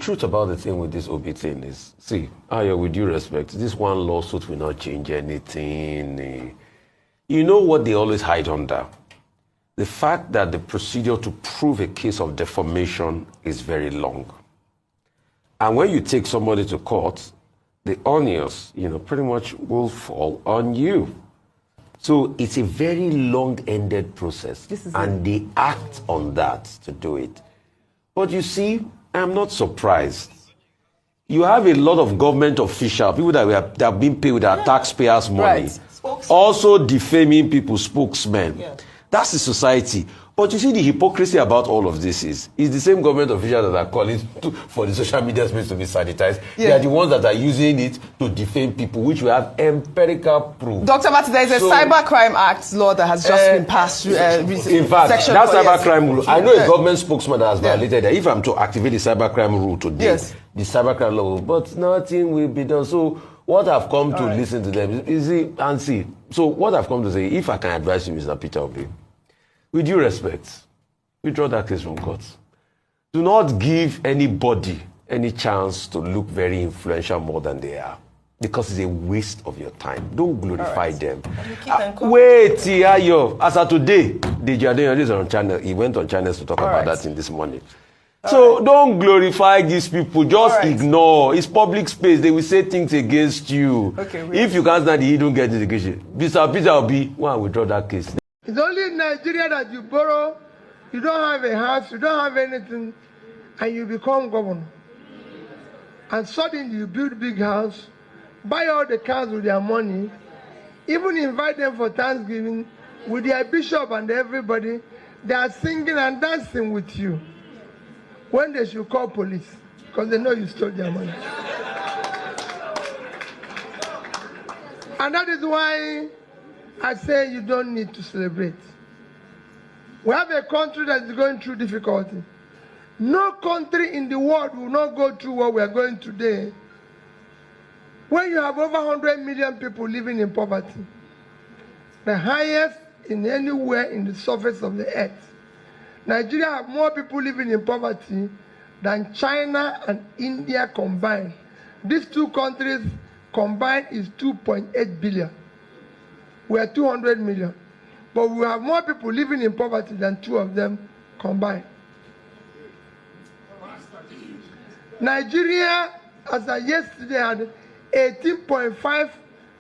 truth about the thing with this OB thing is, see, Ayo, with due respect, this one lawsuit will not change anything. You know what they always hide under? The fact that the procedure to prove a case of defamation is very long. And when you take somebody to court, the onus, pretty much will fall on you. So it's a very long-ended process. And they act on that to do it. But you see, I'm not surprised. You have a lot of government officials, people that have been paid with their taxpayers' money, right, also defaming people, spokesmen. Yeah. That's the society. But you see, the hypocrisy about all of this is the same government officials that are calling for the social media space to be sanitized. Yeah. They are the ones that are using it to defame people, which we have empirical proof. Dr. Martin, there is a Cybercrime Act law that has just been passed recently. In fact, that cybercrime rule, I know a government spokesman that has violated that. If I'm to activate the cybercrime rule today, the cybercrime law, but nothing will be done. So what I've come to listen to them is and see. So what I've come to say, if I can advise you, Mr. Peter Obi, with due respect, withdraw that case from court. Do not give anybody any chance to look very influential more than they are, because it's a waste of your time. Don't glorify them. Wait, Ayo. As of today, Deji is on channel. He went on channels to talk about that in this morning. So don't glorify these people. Just ignore. It's public space. They will say things against you. If you can't stand it, you don't get education. Mr. Peter Obi, withdraw that case. It's only in Nigeria that you borrow, you don't have a house, you don't have anything, and you become governor. And suddenly you build big house, buy all the cars with their money, even invite them for Thanksgiving with their bishop and everybody. They are singing and dancing with you when they should call police because they know you stole their money. And that is why I say you don't need to celebrate. We have a country that is going through difficulty. No country in the world will not go through what we are going today. When you have over 100 million people living in poverty, the highest in anywhere in the surface of the earth. Nigeria have more people living in poverty than China and India combined. These two countries combined is 2.8 billion. We are 200 million. But we have more people living in poverty than two of them combined. Nigeria, as of yesterday, had 18.5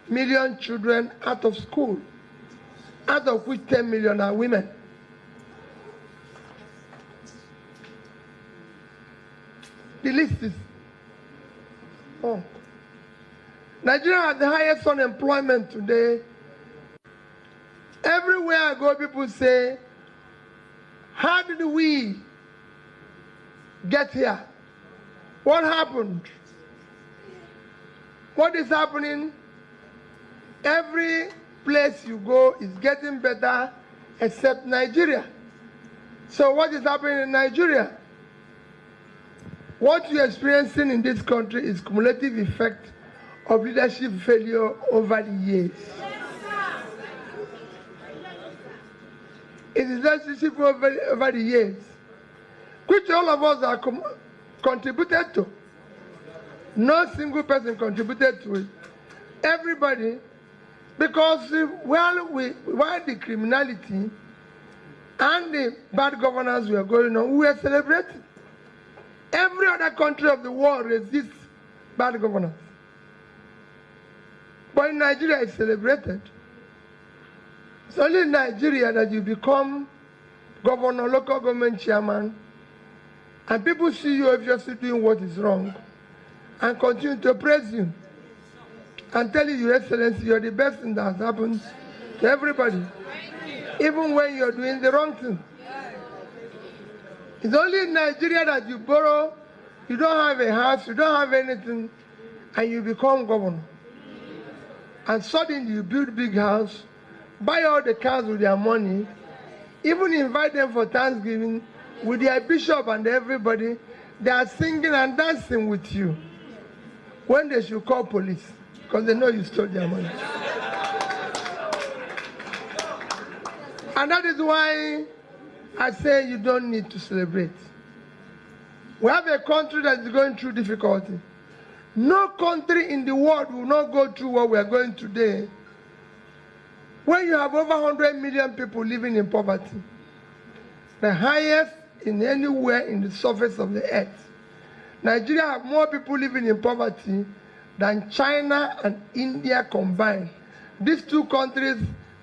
million children out of school, out of which 10 million are women. The list is Nigeria has the highest unemployment today. Everywhere I go, people say, how did we get here? What happened? What is happening? Every place you go is getting better except Nigeria. So what is happening in Nigeria? What you're experiencing in this country is cumulative effect of leadership failure over the years. It is leadership over the years, which all of us are contributed to. No single person contributed to it. Everybody, because while the criminality and the bad governance were going on, we were celebrating. Every other country of the world resists bad governance. But in Nigeria, it's celebrated. It's only in Nigeria that you become governor, local government chairman, and people see you obviously doing what is wrong and continue to praise you and tell you, Your Excellency, you're the best thing that has happened to everybody, even when you're doing the wrong thing. It's only in Nigeria that you borrow, you don't have a house, you don't have anything, and you become governor. And suddenly you build big house, buy all the cars with their money, even invite them for Thanksgiving with their bishop and everybody. They are singing and dancing with you when they should call police because they know you stole their money. And that is why I say you don't need to celebrate. We have a country that is going through difficulty. No country in the world will not go through what we are going today. When you have over 100 million people living in poverty, the highest in anywhere in the surface of the earth. Nigeria have more people living in poverty than China and India combined. These two countries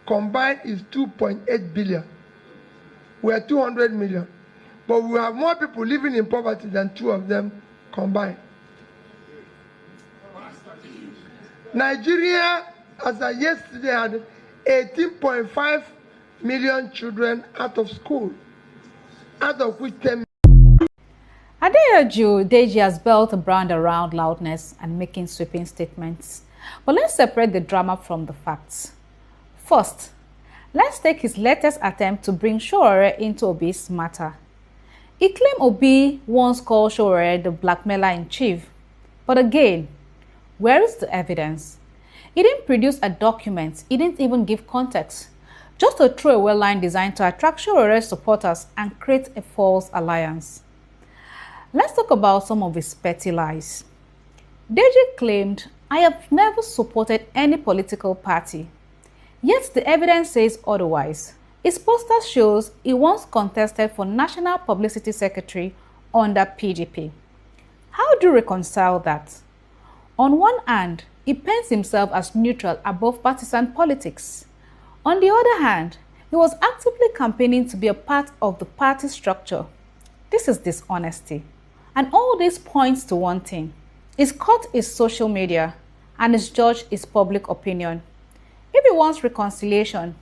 combined is 2.8 billion. We are 200 million. But we have more people living in poverty than two of them combined. Nigeria, as of yesterday, had 18.5 million children out of school, out of which 10 Deji has built a brand around loudness and making sweeping statements. But let's separate the drama from the facts. First, let's take his latest attempt to bring Traore into Obi's matter. He claimed Obi once called Traore the blackmailer-in-chief. But again, where is the evidence? He didn't produce a document. He didn't even give context. Just a throwaway line designed to attract Traore's supporters and create a false alliance. Let's talk about some of his petty lies. Deji claimed, "I have never supported any political party." Yet the evidence says otherwise. His poster shows he once contested for National Publicity Secretary under PDP. How do you reconcile that? On one hand, he paints himself as neutral above partisan politics. On the other hand, he was actively campaigning to be a part of the party structure. This is dishonesty. And all this points to one thing. His court is social media and his judge is public opinion. If he wants reconciliation,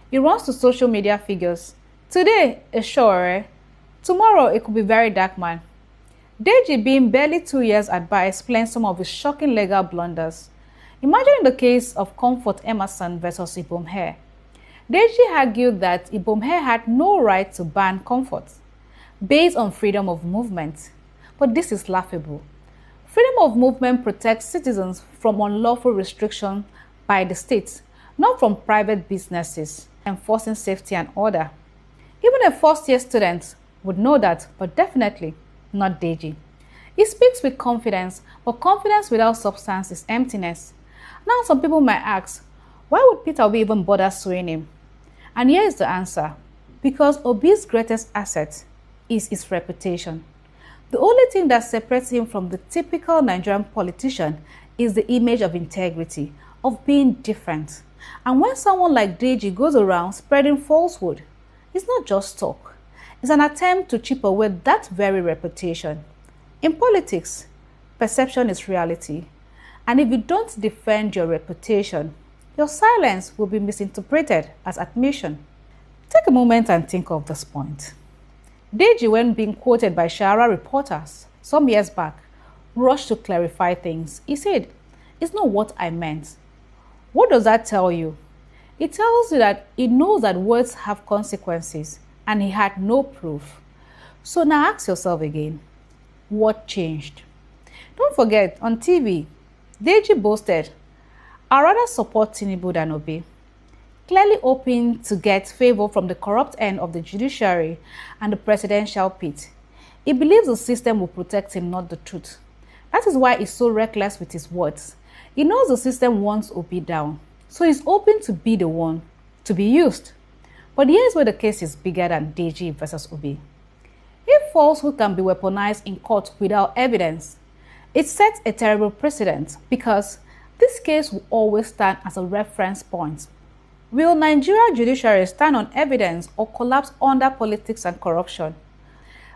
he runs to social media figures. Today is Traore, tomorrow it could be very dark man. Deji, being barely 2 years at bar, explains some of his shocking legal blunders. Imagine the case of Comfort Emerson versus Ibrahim. Deji argued that Ibrahim had no right to ban Comfort based on freedom of movement. But this is laughable. Freedom of movement protects citizens from unlawful restriction by the state, not from private businesses, enforcing safety and order. Even a first-year student would know that, but definitely not Deji. He speaks with confidence, but confidence without substance is emptiness. Now some people might ask, why would Peter Obi even bother suing him? And here is the answer. Because Obi's greatest asset is his reputation. The only thing that separates him from the typical Nigerian politician is the image of integrity, of being different. And when someone like Deji goes around spreading falsehood, it's not just talk. It's an attempt to chip away that very reputation. In politics, perception is reality. And if you don't defend your reputation, your silence will be misinterpreted as admission. Take a moment and think of this point. Deji, when being quoted by Shara reporters some years back, rushed to clarify things. He said, "It's not what I meant." What does that tell you? It tells you that he knows that words have consequences and he had no proof. So now ask yourself again, what changed? Don't forget, on TV, Deji boasted, "I'd rather support Tinubu than Obi," clearly hoping to get favor from the corrupt end of the judiciary and the presidential pit. He believes the system will protect him, not the truth. That is why he's so reckless with his words. He knows the system wants Obi down, so he's hoping to be the one to be used. But here's where the case is bigger than Deji versus Obi. If falsehood can be weaponized in court without evidence, it sets a terrible precedent because this case will always stand as a reference point. Will Nigerian judiciary stand on evidence or collapse under politics and corruption?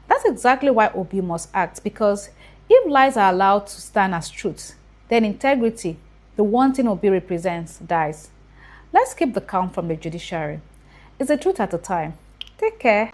That's exactly why Obi must act, because if lies are allowed to stand as truth, then integrity, the one thing Obi represents, dies. Let's keep the calm from the judiciary. It's the truth at a time. Take care.